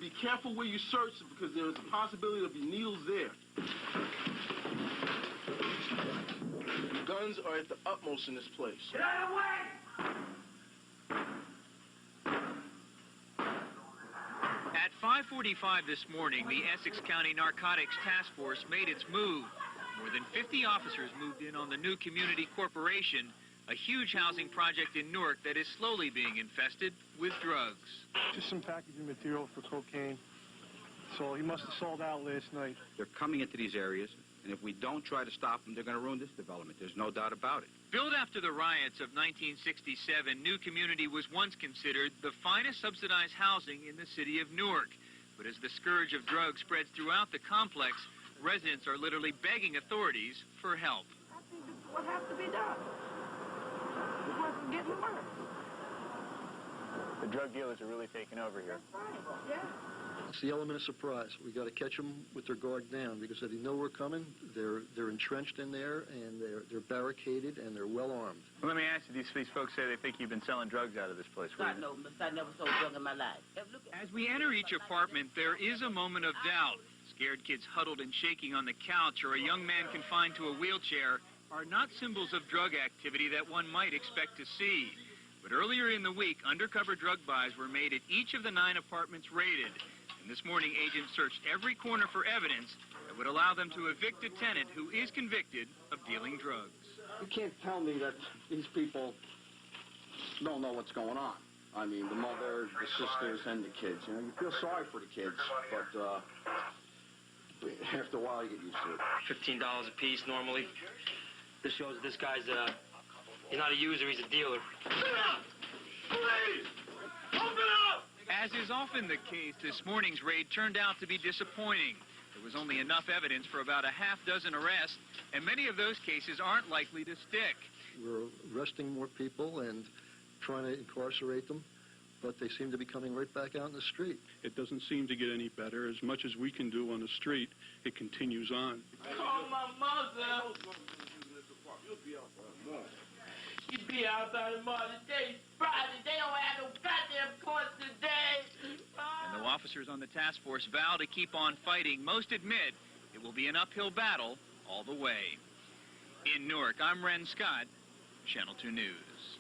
be careful where you search because there is a possibility there'll be needles there. The guns are at the utmost in this place. Get out of the way! At 5:45 this morning, the Essex County Narcotics Task Force made its move. More than 50 officers moved in on the new Community Corporation, a huge housing project in Newark that is slowly being infested with drugs. Just some packaging material for cocaine. So he must have sold out last night. They're coming into these areas, and if we don't try to stop them, they're going to ruin this development. There's no doubt about it. Built after the riots of 1967, New Community was once considered the finest subsidized housing in the city of Newark. But as the scourge of drugs spreads throughout the complex, residents are literally begging authorities for help. I think this is what has to be done. It wasn't getting worse. The drug dealers are really taking over here. That's right, yeah. It's the element of surprise. We got to catch them with their guard down because they know we're coming. They're entrenched in there, and they're barricaded, and they're well armed. Well, let me ask you, these folks say they think you've been selling drugs out of this place. God knows, I never sold drugs in my life. As we enter each apartment, there is a moment of doubt. Scared kids huddled and shaking on the couch or a young man confined to a wheelchair are not symbols of drug activity that one might expect to see. But earlier in the week, undercover drug buys were made at each of the 9 apartments raided. And this morning, agents searched every corner for evidence that would allow them to evict a tenant who is convicted of dealing drugs. You can't tell me that these people don't know what's going on. I mean, the mother, the sisters, and the kids. You know, you feel sorry for the kids, but after a while, you get used to it. $15 a piece normally. This shows that this guy's, he's not a user, he's a dealer. Open up! Please! Open up! As is often the case, this morning's raid turned out to be disappointing. There was only enough evidence for about a half dozen arrests, and many of those cases aren't likely to stick. We're arresting more people and trying to incarcerate them, but they seem to be coming right back out in the street. It doesn't seem to get any better. As much as we can do on the street, it continues on. Call my mother. She'd be out by the mother. Today's Friday. They don't have no goddamn court today. And though officers on the task force vow to keep on fighting, most admit it will be an uphill battle all the way. In Newark, I'm Ren Scott, Channel 2 News.